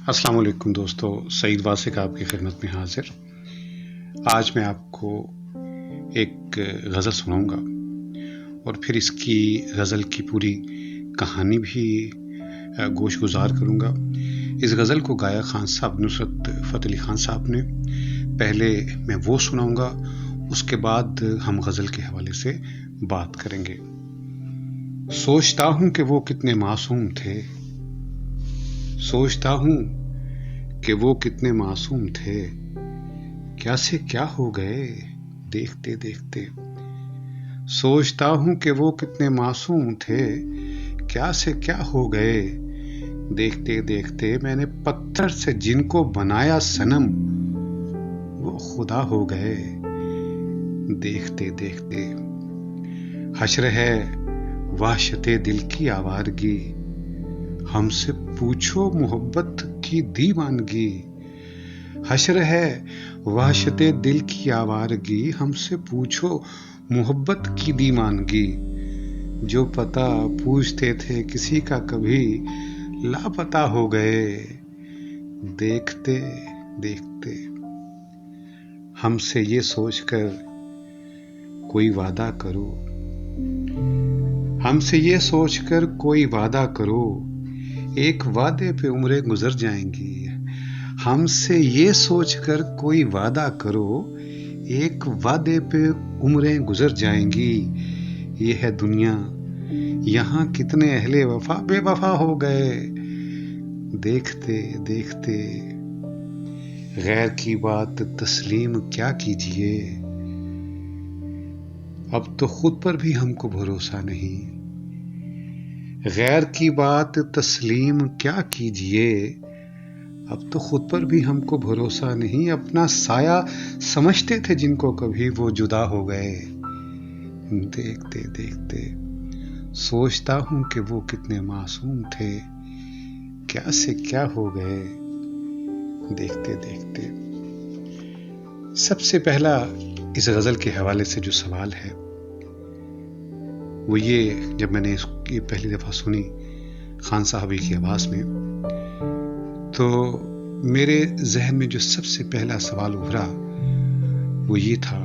السلام علیکم دوستو، سعید واسق آپ کی خدمت میں حاضر۔ آج میں آپ کو ایک غزل سناؤں گا اور پھر اس کی غزل کی پوری کہانی بھی گوش گزار کروں گا۔ اس غزل کو گایا خان صاحب نصرت فتح علی خان صاحب نے۔ پہلے میں وہ سناؤں گا، اس کے بعد ہم غزل کے حوالے سے بات کریں گے۔ سوچتا ہوں کہ وہ کتنے معصوم تھے، سوچتا ہوں کہ وہ کتنے معصوم تھے، کیا سے کیا ہو گئے دیکھتے دیکھتے۔ سوچتا ہوں کہ وہ کتنے معصوم تھے، کیا سے کیا ہو گئے دیکھتے دیکھتے۔ میں نے پتھر سے جن کو بنایا صنم، وہ خدا ہو گئے دیکھتے دیکھتے۔ حشر ہے وحشت دل کی آوارگی، ہم سے پوچھو محبت کی دیوانگی۔ حشر ہے وحشت دل کی آوارگی، ہم سے پوچھو محبت کی دیوانگی۔ جو پتہ پوچھتے تھے کسی کا کبھی لاپتہ ہو گئے دیکھتے دیکھتے۔ ہم سے یہ سوچ کر کوئی وعدہ کرو، ہم سے یہ سوچ کر کوئی وعدہ کرو، ایک وعدے پہ عمریں گزر جائیں گی۔ ہم سے یہ سوچ کر کوئی وعدہ کرو، ایک وعدے پہ عمریں گزر جائیں گی۔ یہ ہے دنیا، یہاں کتنے اہل وفا بے وفا ہو گئے دیکھتے دیکھتے۔ غیر کی بات تسلیم کیا کیجیے، اب تو خود پر بھی ہم کو بھروسہ نہیں۔ غیر کی بات تسلیم کیا کیجیے، اب تو خود پر بھی ہم کو بھروسہ نہیں۔ اپنا سایہ سمجھتے تھے جن کو کبھی، وہ جدا ہو گئے دیکھتے دیکھتے۔ سوچتا ہوں کہ وہ کتنے معصوم تھے، کیا سے کیا ہو گئے دیکھتے دیکھتے۔ سب سے پہلا اس غزل کے حوالے سے جو سوال ہے وہ یہ، جب میں نے اس کی پہلی دفعہ سنی خان صاحب کی آواز میں، تو میرے ذہن میں جو سب سے پہلا سوال ابھرا وہ یہ تھا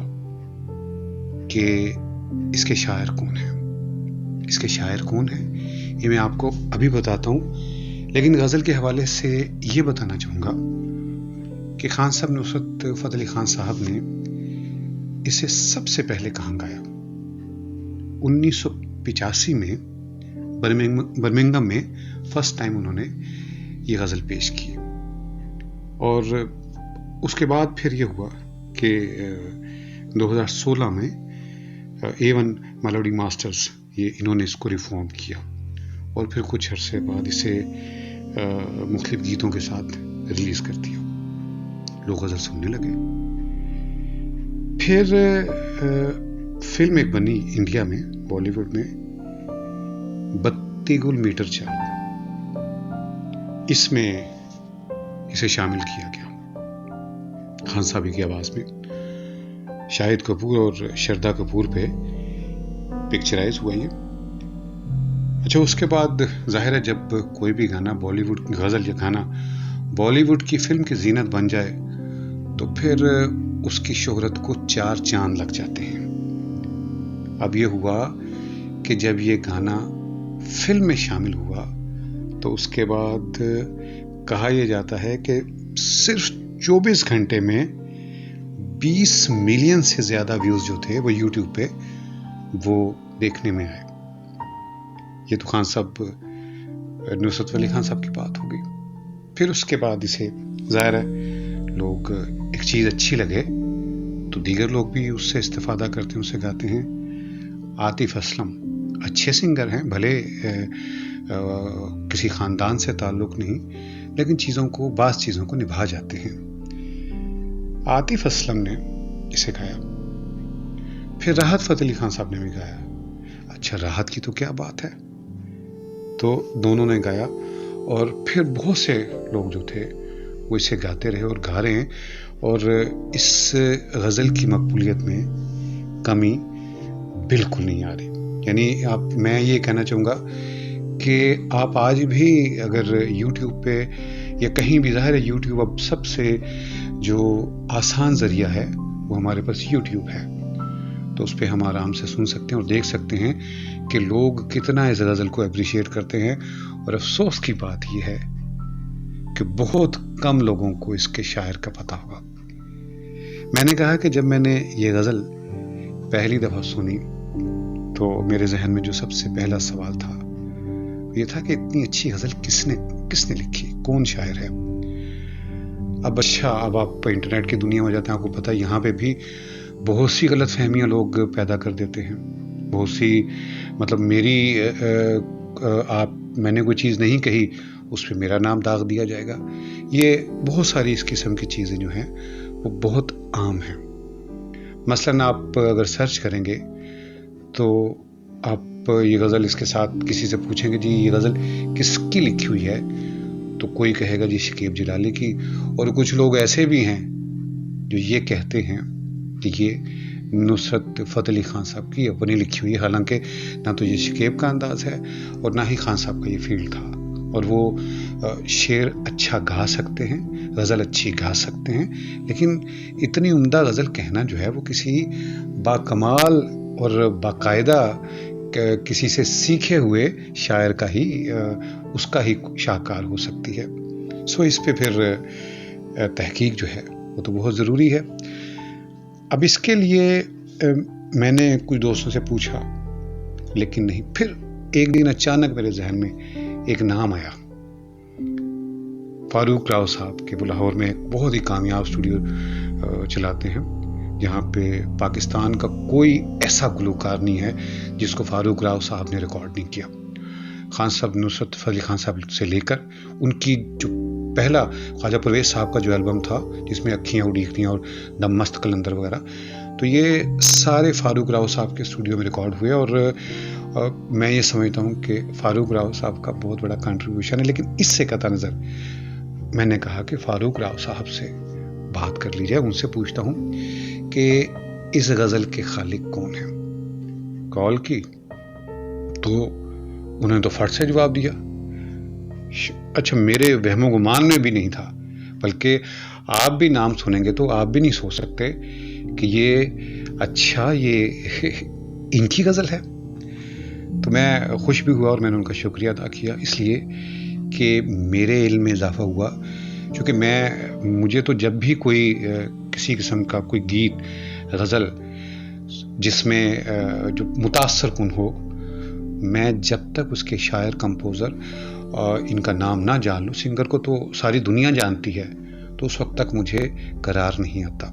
کہ اس کے شاعر کون ہیں، اس کے شاعر کون ہیں۔ یہ میں آپ کو ابھی بتاتا ہوں، لیکن غزل کے حوالے سے یہ بتانا چاہوں گا کہ خان صاحب نصرت فتح علی خان صاحب نے اسے سب سے پہلے کہاں گایا؟ 1985 میں برمنگم میں فرسٹ ٹائم انہوں نے یہ غزل پیش کی، اور اس کے بعد پھر یہ ہوا کہ 2016 میں A1 میلوڈی ماسٹرز انہوں نے اس کو ریفارم کیا، اور پھر کچھ عرصے بعد اسے مختلف گیتوں کے ساتھ ریلیز کر دیا، لوگ غزل سننے لگے۔ پھر فلم ایک بنی انڈیا میں، بالی ووڈ میں، بتی گل میٹر چال، اس میں اسے شامل کیا گیا خان صاحب کی آواز میں۔ شاہد کپور اور شردا کپور پہ پکچرائز ہوا یہ۔ اچھا، اس کے بعد ظاہر ہے جب کوئی بھی گانا بالی ووڈ غزل یا گانا بالی ووڈ کی فلم کی زینت بن جائے تو پھر اس کی شہرت کو 4 چاند لگ جاتے ہیں۔ اب یہ ہوا کہ جب یہ گانا فلم میں شامل ہوا تو اس کے بعد کہا یہ جاتا ہے کہ صرف 24 گھنٹے میں 20 ملین سے زیادہ ویوز جو تھے وہ یوٹیوب پہ وہ دیکھنے میں آئے۔ یہ تو خان صاحب نصرت فتح علی خان صاحب کی بات ہو گئی۔ پھر اس کے بعد اسے ظاہر ہے لوگ ایک چیز اچھی لگے تو دیگر لوگ بھی اس سے استفادہ کرتے ہیں، اسے گاتے ہیں۔ عاطف اسلم اچھے سنگر ہیں، بھلے کسی خاندان سے تعلق نہیں، لیکن بعض چیزوں کو نبھا جاتے ہیں۔ عاطف اسلم نے اسے گایا، پھر راحت فتح علی خان صاحب نے بھی گایا۔ اچھا، راحت کی تو کیا بات ہے، تو دونوں نے گایا، اور پھر بہت سے لوگ جو تھے وہ اسے گاتے رہے اور گا رہے ہیں، اور اس غزل کی مقبولیت میں کمی بالکل نہیں آ رہی۔ یعنی میں یہ کہنا چاہوں گا کہ آپ آج بھی اگر یوٹیوب پہ یا کہیں بھی، ظاہر ہے یوٹیوب اب سب سے جو آسان ذریعہ ہے وہ ہمارے پاس یوٹیوب ہے، تو اس پہ ہم آرام سے سن سکتے ہیں اور دیکھ سکتے ہیں کہ لوگ کتنا اس غزل کو اپریشیٹ کرتے ہیں. اور افسوس کی بات یہ ہے کہ بہت کم لوگوں کو اس کے شاعر کا پتہ ہوگا. میں نے کہا کہ جب میں نے یہ غزل پہلی دفعہ سنی تو میرے ذہن میں جو سب سے پہلا سوال تھا یہ تھا کہ اتنی اچھی غزل کس نے لکھی، کون شاعر ہے. اب آپ انٹرنیٹ کی دنیا میں جاتے ہیں، آپ کو پتہ ہے یہاں پہ بھی بہت سی غلط فہمیاں لوگ پیدا کر دیتے ہیں. بہت سی مطلب میں نے کوئی چیز نہیں کہی، اس پہ میرا نام داغ دیا جائے گا. یہ بہت ساری اس قسم کی چیزیں جو ہیں وہ بہت عام ہیں. مثلاً آپ اگر سرچ کریں گے تو آپ یہ غزل اس کے ساتھ کسی سے پوچھیں گے جی یہ غزل کس کی لکھی ہوئی ہے، تو کوئی کہے گا جی شکیب جلالی کی. اور کچھ لوگ ایسے بھی ہیں جو یہ کہتے ہیں کہ یہ نصرت فتح علی خان صاحب کی اپنی لکھی ہوئی ہے، حالانکہ نہ تو یہ شکیب کا انداز ہے اور نہ ہی خان صاحب کا یہ فیلڈ تھا. اور وہ شعر اچھا گا سکتے ہیں، غزل اچھی گا سکتے ہیں، لیکن اتنی عمدہ غزل کہنا جو ہے وہ کسی باکمال اور باقاعدہ کسی سے سیکھے ہوئے شاعر کا ہی اس کا ہی شاہکار ہو سکتی ہے. سو اس پہ پھر تحقیق جو ہے وہ تو بہت ضروری ہے. اب اس کے لیے میں نے کچھ دوستوں سے پوچھا لیکن نہیں. پھر ایک دن اچانک میرے ذہن میں ایک نام آیا، فاروق راؤ صاحب کے. وہ لاہور میں ایک بہت ہی کامیاب اسٹوڈیو چلاتے ہیں جہاں پہ پاکستان کا کوئی ایسا گلوکار نہیں ہے جس کو فاروق راؤ صاحب نے ریکارڈ نہیں کیا. خان صاحب، نصرت فتح علی خان صاحب سے لے کر ان کی جو پہلا خواجہ پرویز صاحب کا جو البم تھا جس میں اکھیاں اڑیکھیاں اور دم مست کلندر وغیرہ، تو یہ سارے فاروق راؤ صاحب کے اسٹوڈیو میں ریکارڈ ہوئے. اور میں یہ سمجھتا ہوں کہ فاروق راؤ صاحب کا بہت بڑا کنٹریبیوشن ہے. لیکن اس سے قطع نظر میں نے کہا کہ فاروق راؤ صاحب سے بات کر لی جائے، ان سے پوچھتا ہوں کہ اس غزل کے خالق کون ہیں. کال کی تو انہوں نے تو فٹ سے جواب دیا. اچھا، میرے وہم و گمان میں بھی نہیں تھا، بلکہ آپ بھی نام سنیں گے تو آپ بھی نہیں سوچ سکتے کہ یہ اچھا یہ ان کی غزل ہے. تو میں خوش بھی ہوا اور میں نے ان کا شکریہ ادا کیا، اس لیے کہ میرے علم میں اضافہ ہوا. چونکہ مجھے تو جب بھی کوئی کسی قسم کا کوئی گیت غزل جس میں جو متاثر کن ہو، میں جب تک اس کے شاعر کمپوزر ان کا نام نہ جان لوں، سنگر کو تو ساری دنیا جانتی ہے، تو اس وقت تک مجھے قرار نہیں آتا.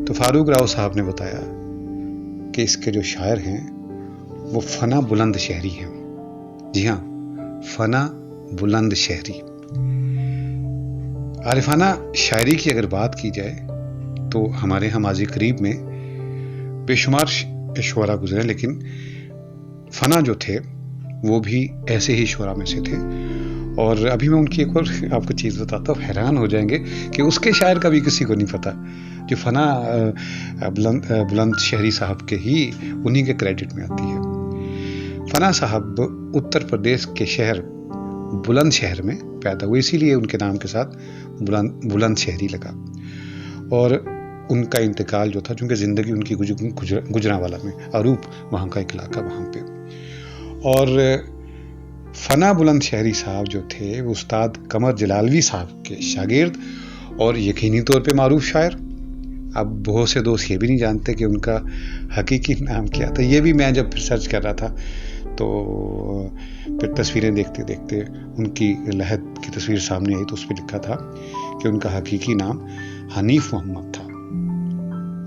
تو فاروق راؤ صاحب نے بتایا کہ اس کے جو شاعر ہیں وہ فنا بلند شہری ہیں. جی ہاں، فنا بلند شہری. عارفانہ شاعری کی اگر بات کی جائے تو ہمارے ہاں ماضی قریب میں بے شمار شعراء گزرے، لیکن فنا جو تھے وہ بھی ایسے ہی شعراء میں سے تھے. اور ابھی میں ان کی ایک اور آپ کو چیز بتاتا ہوں، حیران ہو جائیں گے کہ اس کے شاعر کا بھی کسی کو نہیں پتا، جو فنا بلند شہری صاحب کے ہی انہی کے کریڈٹ میں آتی ہے. فنا صاحب اتر پردیش کے شہر بلند شہر میں پیدا ہوئے، اسی لیے ان کے نام کے ساتھ بلند شہری لگا. اور ان کا انتقال جو تھا، چونکہ زندگی ان کی گجرانوالہ میں، اروپ وہاں کا ایک علاقہ وہاں پہ. اور فنا بلند شہری صاحب جو تھے وہ استاد قمر جلالوی صاحب کے شاگرد اور یقینی طور پہ معروف شاعر. اب بہت سے دوست یہ بھی نہیں جانتے کہ ان کا حقیقی نام کیا تھا. یہ بھی میں جب سرچ کر رہا تھا تو پھر تصویریں دیکھتے دیکھتے ان کی لحد کی تصویر سامنے آئی، تو اس پہ لکھا تھا کہ ان کا حقیقی نام حنیف محمد تھا.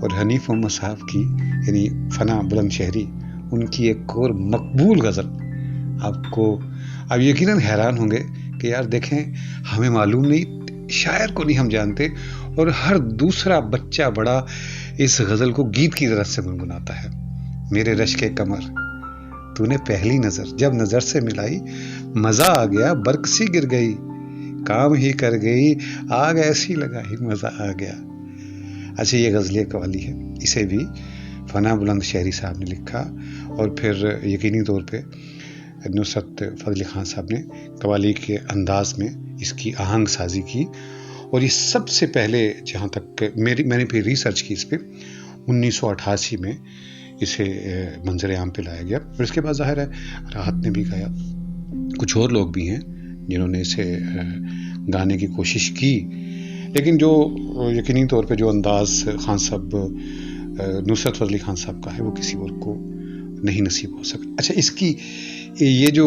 اور حنیف محمد صاحب کی یعنی فنا بلند شہری ان کی ایک اور مقبول غزل آپ کو اب یقیناً حیران ہوں گے کہ یار دیکھیں، ہمیں معلوم نہیں، شاعر کو نہیں ہم جانتے، اور ہر دوسرا بچہ بڑا اس غزل کو گیت کی طرح سے گنگناتا ہے. میرے رشک قمر تو نے پہلی نظر جب نظر سے ملائی، مزہ آ گیا برق سی گر گئی، کام ہی کر گئی آگ ایسی لگائی، مزہ آ گیا. اچھا، یہ غزل قوالی ہے، اسے بھی فنا بلند شہری صاحب نے لکھا. اور پھر یقینی طور پہ نصرت فضل خان صاحب نے قوالی کے انداز میں اس کی آہنگ سازی کی، اور یہ سب سے پہلے جہاں تک میں نے پھر ریسرچ کی اس پہ 1988 میں اسے منظر عام پہ لایا گیا، اور اس کے بعد ظاہر ہے راحت نے بھی گایا، کچھ اور لوگ بھی ہیں جنہوں نے اسے گانے کی کوشش کی، لیکن جو یقینی طور پہ جو انداز خان صاحب نصرت فضل خان صاحب کا ہے وہ کسی اور کو نہیں نصیب ہو سکا۔ اچھا، اس کی یہ جو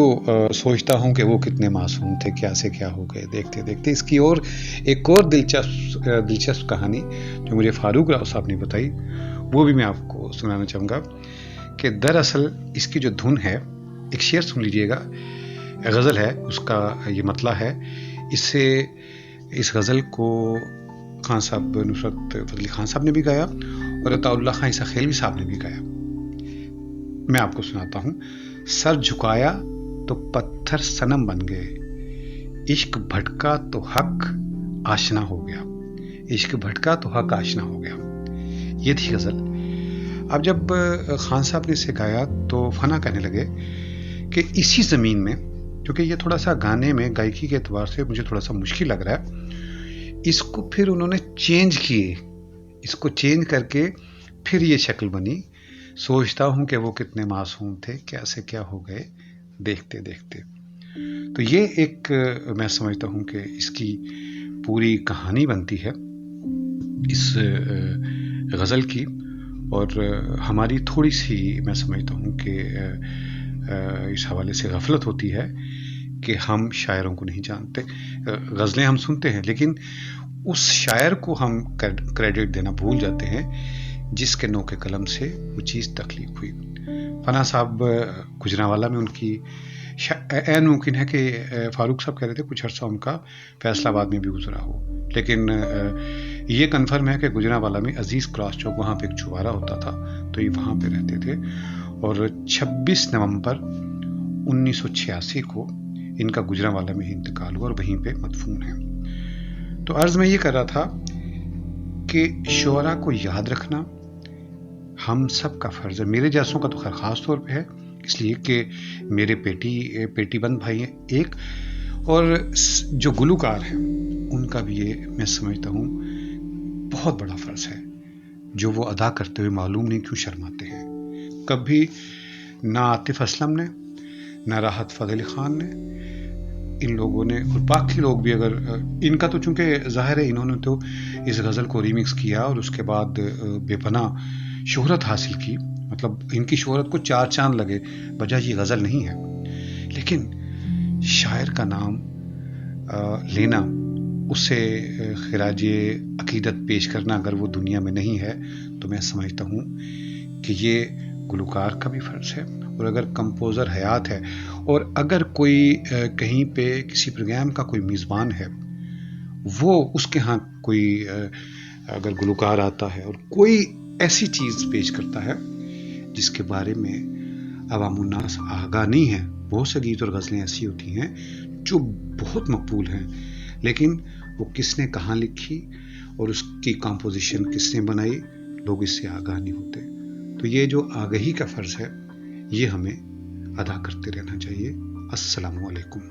سوچتا ہوں کہ وہ کتنے معصوم تھے، کیا سے کیا ہو گئے، دیکھتے دیکھتے اس کی اور ایک اور دلچسپ کہانی جو مجھے فاروق راؤ صاحب نے بتائی وہ بھی میں آپ کو سنانا چاہوں گا، کہ دراصل اس کی جو دھن ہے، ایک شعر سن لیجئے گا، غزل ہے، اس کا یہ مطلع ہے، اس غزل کو خان صاحب نصرت فضل خان صاحب نے بھی گایا اور عطاء اللہ خان عیسیٰ خیلوی صاحب نے بھی گایا۔ میں آپ کو سناتا ہوں۔ سر جھکایا تو پتھر صنم بن گئے، عشق بھٹکا تو حق آشنا ہو گیا، عشق بھٹکا تو حق آشنا ہو گیا، یہ تھی غزل۔ اب جب خان صاحب نے اسے گایا تو فنا کہنے لگے کہ اسی زمین میں، کیونکہ یہ تھوڑا سا گانے میں گائکی کے اعتبار سے مجھے تھوڑا سا مشکل لگ رہا ہے، اس کو پھر انہوں نے چینج کیے، اس کو چینج کر کے پھر یہ شکل بنی، سوچتا ہوں کہ وہ کتنے معصوم تھے، کیا سے کیا ہو گئے دیکھتے دیکھتے۔ تو یہ ایک میں سمجھتا ہوں کہ اس کی پوری کہانی بنتی ہے اس غزل کی، اور ہماری تھوڑی سی میں سمجھتا ہوں کہ اس حوالے سے غفلت ہوتی ہے کہ ہم شاعروں کو نہیں جانتے، غزلیں ہم سنتے ہیں لیکن اس شاعر کو ہم کریڈٹ دینا بھول جاتے ہیں جس کے نوک قلم سے وہ چیز تخلیق ہوئی۔ فنا صاحب گجرانوالہ میں ان کی این ممکن ہے کہ فاروق صاحب کہہ رہے تھے کچھ عرصہ ان کا فیصل آباد میں بھی گزرا ہو، لیکن یہ کنفرم ہے کہ گجرانوالہ میں عزیز کراس چوک وہاں پہ ایک چوبارہ ہوتا تھا تو یہ وہاں پہ رہتے تھے، اور 26 نومبر 1986 کو ان کا گجرانوالہ میں ہی انتقال ہوا اور وہیں پہ مدفون ہے۔ تو عرض میں یہ کر رہا تھا کہ شعراء کو یاد رکھنا ہم سب کا فرض ہے، میرے جیسوں کا تو خیر خاص طور پہ ہے، اس لیے کہ میرے پیٹی بند بھائی ہیں ایک، اور جو گلوکار ہیں ان کا بھی یہ میں سمجھتا ہوں بہت بڑا فرض ہے جو وہ ادا کرتے ہوئے معلوم نہیں کیوں شرماتے ہیں۔ کبھی نہ عاطف اسلم نے، نہ راحت فتح خان نے، ان لوگوں نے، اور باقی لوگ بھی، اگر ان کا تو چونکہ ظاہر ہے انہوں نے تو اس غزل کو ریمکس کیا اور اس کے بعد بے پناہ شہرت حاصل کی، مطلب ان کی شہرت کو 4 چاند لگے، وجہ یہ غزل نہیں ہے، لیکن شاعر کا نام لینا، اسے خراج عقیدت پیش کرنا اگر وہ دنیا میں نہیں ہے تو میں سمجھتا ہوں کہ یہ گلوکار کا بھی فرض ہے، اور اگر کمپوزر حیات ہے، اور اگر کوئی کہیں پہ کسی پروگرام کا کوئی میزبان ہے، وہ اس کے ہاں کوئی اگر گلوکار آتا ہے اور کوئی ایسی چیز پیش کرتا ہے جس کے بارے میں عوام الناس آگاہ نہیں ہے، بہت سے گیت اور غزلیں ایسی ہوتی ہیں جو بہت مقبول ہیں، لیکن وہ کس نے کہاں لکھی اور اس کی کمپوزیشن کس نے بنائی، لوگ اس سے آگاہ نہیں ہوتے۔ تو یہ جو آگہی کا فرض ہے یہ ہمیں ادا کرتے رہنا چاہیے۔ السلام علیکم۔